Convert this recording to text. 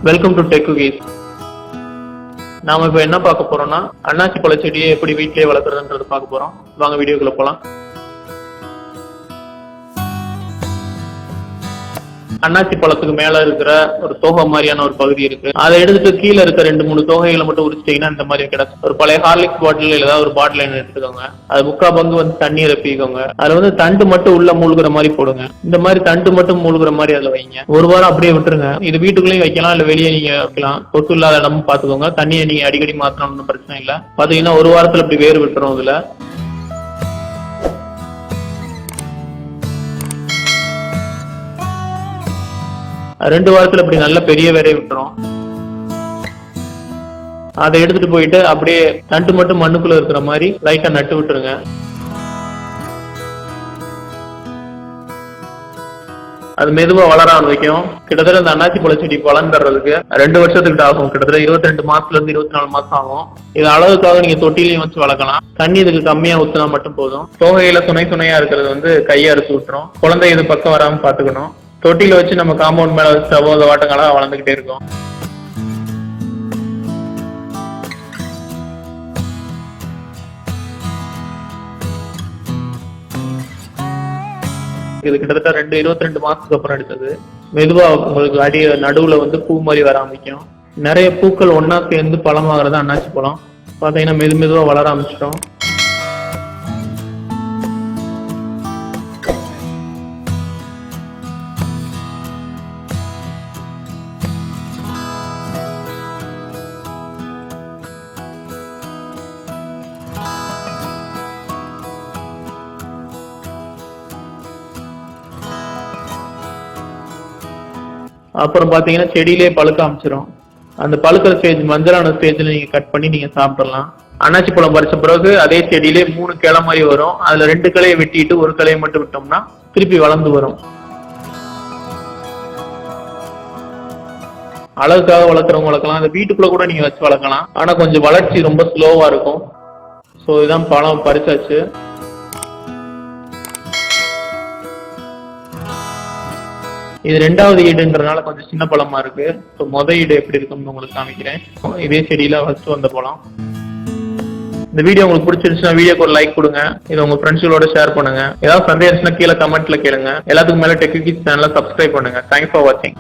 Welcome to tech குகீஸ். நாம இப்ப என்ன பார்க்க போறோம்னா அன்னாசி பழ செடியை எப்படி வீட்டிலேயே வளர்க்குறதுன்றது பார்க்க போறோம். வாங்க வீடியோக்குள்ள போலாம். அன்னாசி பழத்துக்கு மேல இருக்கிற ஒரு தோகை மாதிரியான ஒரு பகுதி இருக்கு. அதை எடுத்துட்டு கீழே இருக்க 2-3 தோகைகளை மட்டும் உரிச்சிட்டீங்கன்னா இந்த மாதிரி கிடைக்கும். ஒரு பழைய ஹார்லிக்ஸ் பாட்டில் ஏதாவது ஒரு பாட்டில் எடுத்துக்கோங்க. அது 3/4 பங்கு தண்ணி ரப்பிக்கோங்க. அதுல தண்டு மட்டும் உள்ள மூழ்கிற மாதிரி போடுங்க. இந்த மாதிரி தண்டு மட்டும் மூழ்கிற மாதிரி அதுல வைங்க. ஒரு வாரம் அப்படியே விட்டுருங்க. இது வீட்டுக்குள்ளேயும் வைக்கலாம், இல்ல வெளியே நீங்க வைக்கலாம். கொசு இல்லாத இடமும் பாத்துக்கோங்க. தண்ணியை நீங்க அடிக்கடி மாத்தணும், பிரச்சனை இல்ல. பாத்தீங்கன்னா ஒரு வாரத்துல இப்படி வேறு விட்டுரும். இதுல 2 வாரத்துல இப்படி நல்ல பெரிய வேரையை விட்டுரும். அதை எடுத்துட்டு போயிட்டு அப்படியே தண்டு மட்டும் மண்ணுக்குள்ள இருக்கிற மாதிரி லைட்டா நட்டு விட்டுருங்க. அது மெதுவா வளர ஆரம்பிக்கும். கிட்டத்தட்ட இந்த அன்னாசி பழ செடி பலன் தர்றதுக்கு 2 வருஷத்துக்கிட்ட ஆகும். கிட்டத்தட்ட 22 மாசத்துல இருந்து 24 மாசம் ஆகும். இது அளவுக்காக நீங்க தொட்டிலையும் வச்சு வளர்க்கலாம். தண்ணி இதுக்கு கம்மியா ஊத்தினா மட்டும் போதும். தோகையில துணையா இருக்கிறது கையை அறுத்து விட்டுரும். குழந்தை இது பக்கம் வராம பாத்துக்கணும். தொட்டில வச்சு நம்ம காம்பவுண்ட் மேல வச்சு அந்த வாட்டங்களா வளர்ந்துகிட்டே இருக்கும். இது கிட்டத்தட்ட 22 மாசத்துக்கு அப்புறம் எடுத்தது. மெதுவா உங்களுக்கு நடுவுல பூ மாதிரி வர ஆரம்பிக்கும். நிறைய பூக்கள் ஒன்னா சேர்ந்து பழமாகிறது அன்னாசி பழம். பாத்தீங்கன்னா மெதுவா வளர ஆரம்பிச்சிடும். அப்புறம் பாத்தீங்கன்னா செடியிலே பழுக்க ஆரம்பிச்சிடும். அந்த பழுக்கிற ஸ்டேஜ், மஞ்சளான ஸ்டேஜ்ல நீங்க கட் பண்ணி நீங்க சாப்பிடலாம். அன்னாசி பழம் பறிச்ச பிறகு அதே செடியிலே 3 கிளை மாதிரி வரும். அதுல 2 கிளையை வெட்டிட்டு 1 கிளையை மட்டும் விட்டோம்னா திருப்பி வளர்ந்து வரும். அழகுக்காக வளர்க்குறவங்க வளர்க்கலாம். அந்த வீட்டுக்குள்ள கூட நீங்க வச்சு வளர்க்கலாம். ஆனா கொஞ்சம் வளர்ச்சி ரொம்ப ஸ்லோவா இருக்கும். ஸோ இதுதான் பழம் பறிச்சாச்சு. இது 2வது ஈடுன்றதுனால கொஞ்சம் சின்ன பழமா இருக்கு. மொத ஈடு எப்படி இருக்குன்னு உங்களுக்கு காமிக்கிறேன். இதே செடியில ஃபர்ஸ்ட் வந்த பழம். இந்த வீடியோ உங்களுக்கு பிடிச்சிருந்துச்சுன்னா வீடியோக்கு ஒரு லைக் கொடுங்க. இதை உங்க ஃப்ரெண்ட்ஸுகளோட ஷேர் பண்ணுங்க. ஏதாவது சந்தேகம் இருந்துச்சுன்னா கீழே கமெண்ட்ல கேளுங்க. எல்லாத்துக்கும் மேல டெக் குகீஸ் சேனலை சப்ஸ்கிரைப் பண்ணுங்க. தேங்க்ஸ் ஃபார் வாட்சிங்.